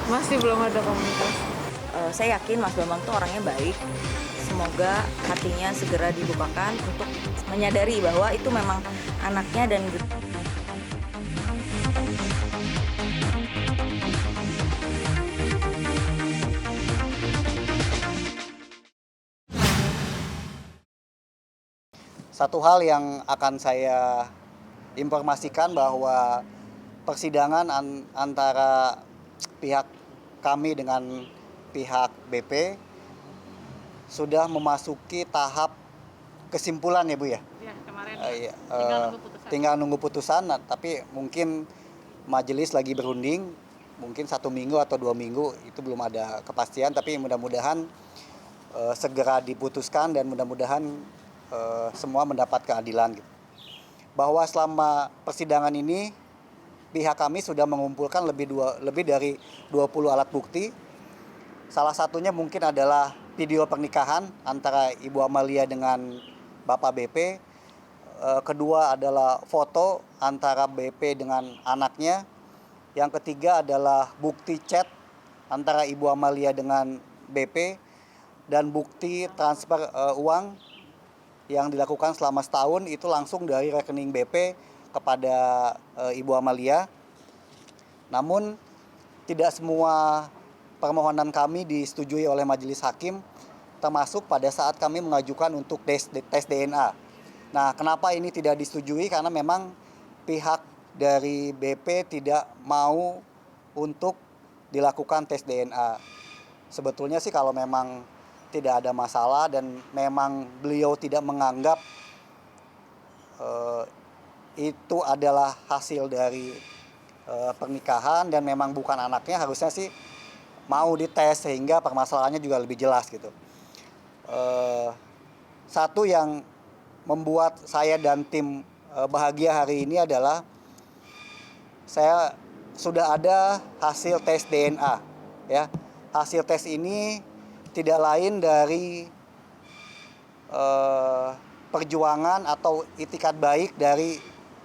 Masih belum ada komunikasi. Saya yakin Mas Bambang tuh orangnya baik. Semoga hatinya segera dibukakan untuk menyadari bahwa itu memang anaknya dan Satu hal yang akan saya informasikan bahwa persidangan antara pihak kami dengan pihak BP sudah memasuki tahap kesimpulan ya Bu ya? Ya, kemarin Iya, tinggal nunggu putusan. tinggal nunggu putusan, tapi mungkin majelis lagi berunding, mungkin 1 minggu atau 2 minggu itu belum ada kepastian, tapi mudah-mudahan segera diputuskan dan mudah-mudahan semua mendapat keadilan gitu. Bahwa selama persidangan ini pihak kami sudah mengumpulkan lebih dari 20 alat bukti. Salah satunya mungkin adalah video pernikahan antara Ibu Amalia dengan Bapak BP. Kedua adalah foto antara BP dengan anaknya. Yang ketiga adalah bukti chat antara Ibu Amalia dengan BP dan bukti transfer uang yang dilakukan selama setahun itu langsung dari rekening BP kepada Ibu Amalia. Namun tidak semua permohonan kami disetujui oleh majelis hakim, termasuk pada saat kami mengajukan untuk tes DNA. Nah, kenapa ini tidak disetujui? Karena memang pihak dari BP tidak mau untuk dilakukan tes DNA. Sebetulnya sih kalau memang tidak ada masalah dan memang beliau tidak menganggap itu adalah hasil dari pernikahan dan memang bukan anaknya, harusnya sih mau dites sehingga permasalahannya juga lebih jelas gitu. Satu yang membuat saya dan tim bahagia hari ini adalah saya sudah ada hasil tes DNA ya. Hasil tes ini tidak lain dari perjuangan atau itikat baik dari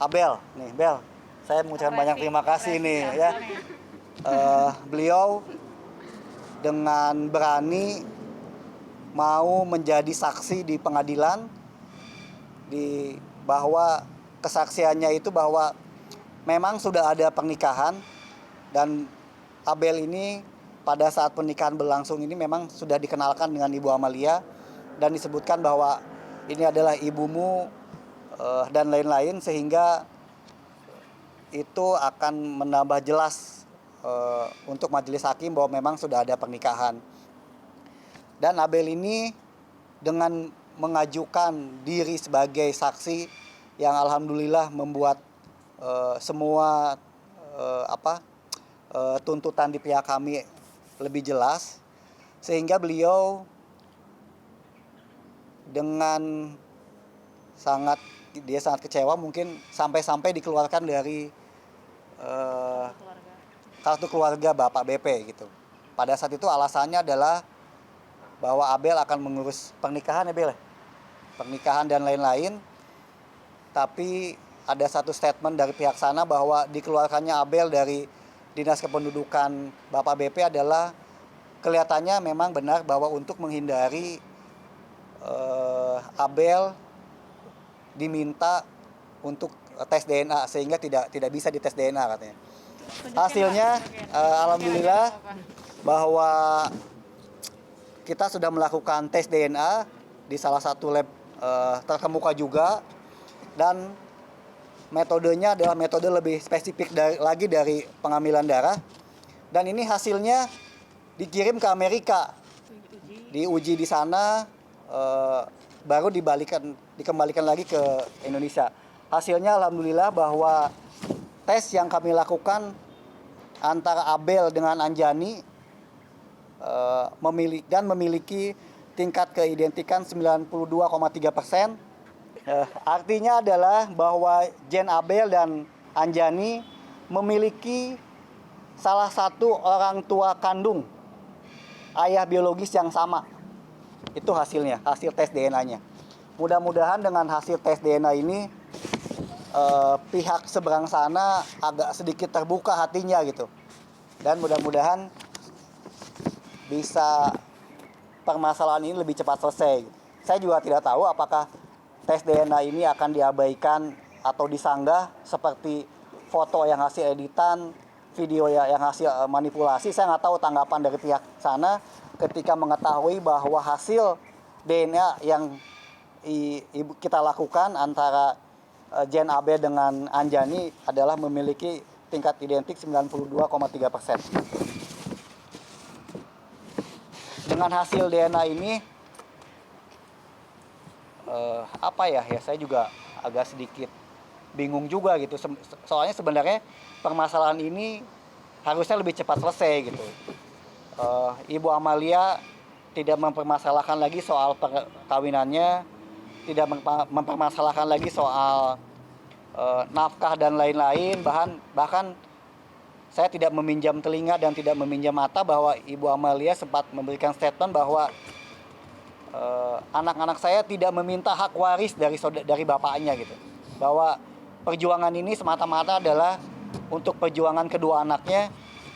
Abel. Nih, Bel, saya mengucapkan banyak terima kasih nih ya. Beliau dengan berani mau menjadi saksi di pengadilan bahwa kesaksiannya itu bahwa memang sudah ada pernikahan dan Abel ini pada saat pernikahan berlangsung ini memang sudah dikenalkan dengan Ibu Amalia dan disebutkan bahwa ini adalah ibumu dan lain-lain, sehingga itu akan menambah jelas untuk majelis hakim bahwa memang sudah ada pernikahan. Dan Abel ini dengan mengajukan diri sebagai saksi yang alhamdulillah membuat semua tuntutan di pihak kami lebih jelas, sehingga beliau dengan sangat kecewa, mungkin sampai dikeluarkan dari kartu keluarga Bapak BP gitu. Pada saat itu alasannya adalah bahwa Abel akan mengurus pernikahan ya Bel, pernikahan dan lain-lain, tapi ada satu statement dari pihak sana bahwa dikeluarkannya Abel dari Dinas Kependudukan Bapak BP adalah kelihatannya memang benar bahwa untuk menghindari Abel diminta untuk tes DNA sehingga tidak bisa dites DNA katanya. Hasilnya alhamdulillah bahwa kita sudah melakukan tes DNA di salah satu lab terkemuka juga, dan metodenya adalah metode lebih spesifik lagi dari pengambilan darah, dan ini hasilnya dikirim ke Amerika, diuji di sana, baru dikembalikan lagi ke Indonesia. Hasilnya alhamdulillah bahwa tes yang kami lakukan antara Abel dengan Anjani memiliki tingkat keidentikan 92,3%. Artinya adalah bahwa Jen Abel dan Anjani memiliki salah satu orang tua kandung ayah biologis yang sama. Itu hasilnya, hasil tes DNA-nya. Mudah-mudahan dengan hasil tes DNA ini pihak seberang sana agak sedikit terbuka hatinya gitu. Dan mudah-mudahan bisa permasalahan ini lebih cepat selesai. Saya juga tidak tahu apakah tes DNA ini akan diabaikan atau disanggah seperti foto yang hasil editan, video yang hasil manipulasi. Saya nggak tahu tanggapan dari pihak sana ketika mengetahui bahwa hasil DNA yang kita lakukan antara Jen Abel dengan Anjani adalah memiliki tingkat identik 92,3%. Dengan hasil DNA ini, saya juga agak sedikit bingung juga gitu. Soalnya sebenarnya permasalahan ini harusnya lebih cepat selesai gitu. Ibu Amalia tidak mempermasalahkan lagi soal perkawinannya, tidak mempermasalahkan lagi soal nafkah dan lain-lain. Bahkan saya tidak meminjam telinga dan tidak meminjam mata bahwa Ibu Amalia sempat memberikan statement bahwa anak-anak saya tidak meminta hak waris dari bapaknya gitu. Bahwa perjuangan ini semata-mata adalah untuk perjuangan kedua anaknya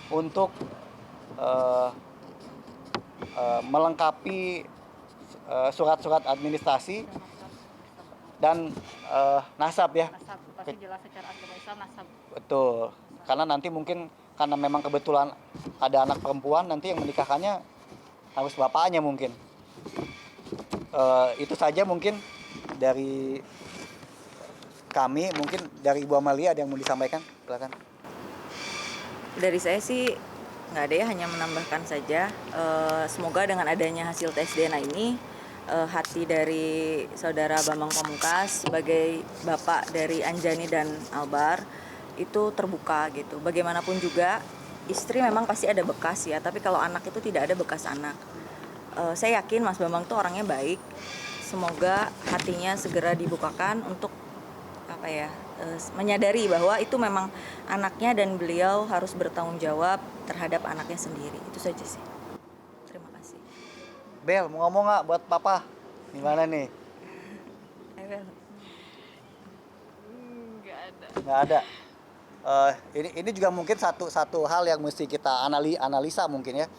untuk melengkapi surat-surat administrasi dan nasab ya. Nasab, pasti jelas secara agama Islam nasab. Betul. Karena nanti mungkin karena memang kebetulan ada anak perempuan, nanti yang menikahkannya harus bapaknya mungkin. Itu saja mungkin dari kami. Mungkin dari Ibu Amalia ada yang mau disampaikan, silakan. Dari saya sih nggak ada ya, hanya menambahkan saja. Semoga dengan adanya hasil tes DNA ini, hati dari saudara Bambang Pamungkas sebagai bapak dari Anjani dan Albar itu terbuka gitu. Bagaimanapun juga istri memang pasti ada bekas ya, tapi kalau anak itu tidak ada bekas anak. Saya yakin Mas Bambang tuh orangnya baik. Semoga hatinya segera dibukakan untuk menyadari bahwa itu memang anaknya dan beliau harus bertanggung jawab terhadap anaknya sendiri. Itu saja sih. Terima kasih. Bel, mau ngomong nggak buat papa? Gimana nih? Nggak ada. Ini juga mungkin satu hal yang mesti kita analisa mungkin ya,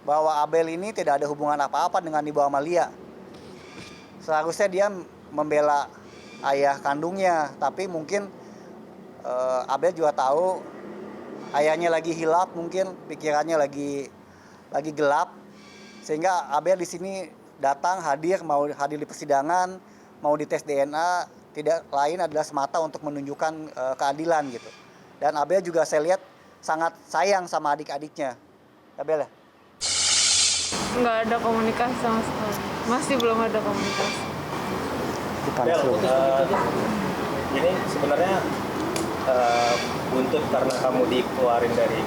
bahwa Abel ini tidak ada hubungan apa-apa dengan Ibu Amalia. Seharusnya dia membela ayah kandungnya, tapi mungkin Abel juga tahu ayahnya lagi hilaf, mungkin pikirannya lagi gelap, sehingga Abel di sini datang mau hadir di persidangan, mau dites DNA, tidak lain adalah semata untuk menunjukkan keadilan gitu. Dan Abel juga saya lihat sangat sayang sama adik-adiknya. Abel ya? Nggak ada komunikasi sama sekali. Masih belum ada komunikasi. Bel, ini sebenarnya buntut karena kamu dikeluarin dari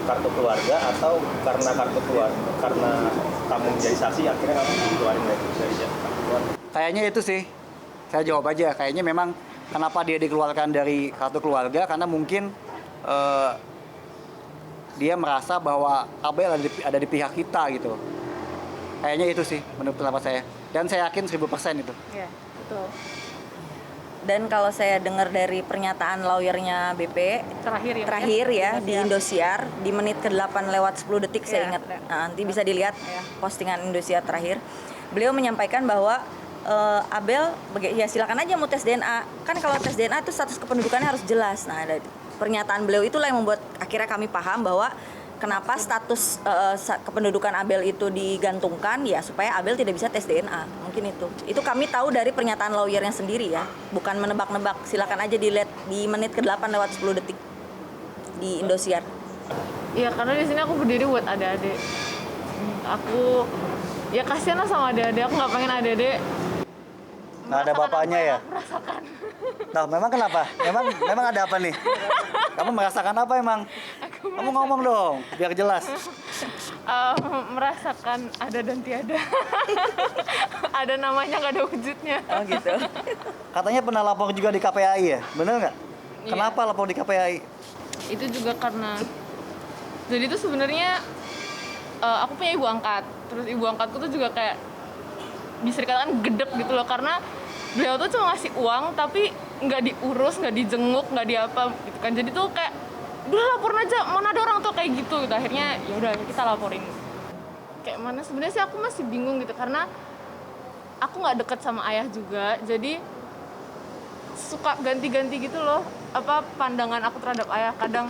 kartu keluarga, atau karena karena kamu menjadi saksi akhirnya kamu dikeluarin dari kartu keluarga? Kayaknya itu sih. Saya jawab aja. Kayaknya memang kenapa dia dikeluarkan dari kartu keluarga, karena mungkin dia merasa bahwa Abel ada di pihak kita gitu. Kayaknya itu sih menurut pendapat saya. Dan saya yakin 1000% itu. Iya, betul. Dan kalau saya dengar dari pernyataan lawyernya BP terakhir ya di Indosiar di menit ke-8 lewat 10 detik saya ingat. Nah, nanti bisa dilihat postingan Indosiar terakhir. Beliau menyampaikan bahwa Abel ya silakan aja mau tes DNA. Kan kalau tes DNA itu status kependudukannya harus jelas. Nah, pernyataan beliau itulah yang membuat akhirnya kami paham bahwa kenapa status kependudukan Abel itu digantungkan ya, supaya Abel tidak bisa tes DNA. Mungkin itu kami tahu dari pernyataan lawyernya sendiri ya, bukan menebak-nebak. Silakan aja dilihat di menit ke-8 lewat 10 detik di Indosiar. Iya, karena di sini aku berdiri buat adik-adik. Aku ya kasihan lah sama adik-adik. Aku nggak pengen adik-adik Nggak ada bapaknya ya? Merasakan. Nah, memang kenapa? Memang ada apa nih? Kamu merasakan apa emang? Kamu ngomong dong, biar jelas. Merasakan ada dan tiada. Ada namanya, nggak ada wujudnya. Oh gitu. Katanya pernah lapor juga di KPAI ya? Bener nggak? Iya. Kenapa lapor di KPAI? Itu juga karena, jadi itu sebenarnya aku punya ibu angkat. Terus ibu angkatku tuh juga kayak bisa dikatakan gedek gitu loh, karena beliau tuh cuma ngasih uang tapi nggak diurus, nggak dijenguk, nggak diapa gitu kan. Jadi tuh kayak udah laporin aja, mana ada orang tuh kayak gitu. Akhirnya ya udah kita laporin. Kayak mana sebenarnya sih aku masih bingung gitu, karena aku nggak deket sama ayah juga, jadi suka ganti-ganti gitu loh apa pandangan aku terhadap ayah. Kadang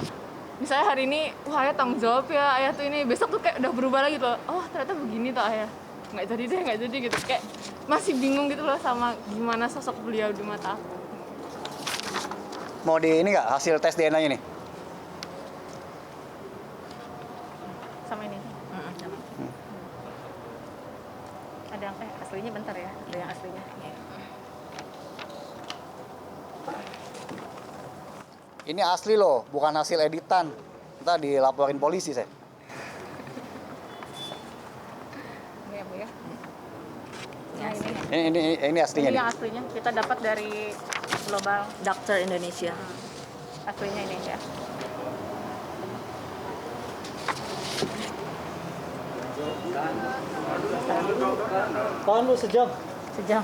misalnya hari ini wah ayah tanggung jawab ya, ayah tuh ini, besok tuh kayak udah berubah lagi tuh, oh ternyata begini tuh ayah, nggak jadi gitu. Kayak masih bingung gitu loh sama gimana sosok beliau di mata aku. Mau di ini nggak hasil tes DNA-nya nih? Sama ini Sama. ada yang aslinya bentar ya, ada yang aslinya. Ini asli loh, bukan hasil editan. Ntar dilaporin polisi saya. Ini ya Bu ya. Ini aslinya Ini nih. yang aslinya kita dapat dari Global Dokter Indonesia. aslinya ini ya. Tahan lu sejam. Sejam.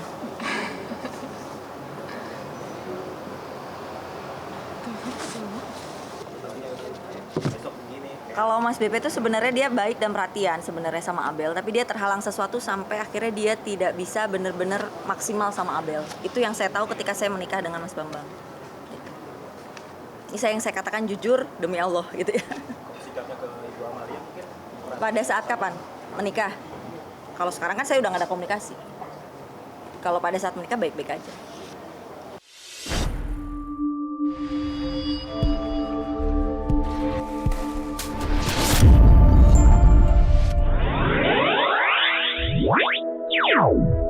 Kalau Mas BP itu sebenarnya dia baik dan perhatian sebenarnya sama Abel, tapi dia terhalang sesuatu sampai akhirnya dia tidak bisa benar-benar maksimal sama Abel. Itu yang saya tahu ketika saya menikah dengan Mas Bambang. Gitu. Ini yang saya katakan jujur demi Allah gitu ya. Sikapnya ke Ibu Amalia mungkin. Pada saat kapan menikah? Kalau sekarang kan saya udah nggak ada komunikasi. Kalau pada saat menikah baik-baik aja. Wow.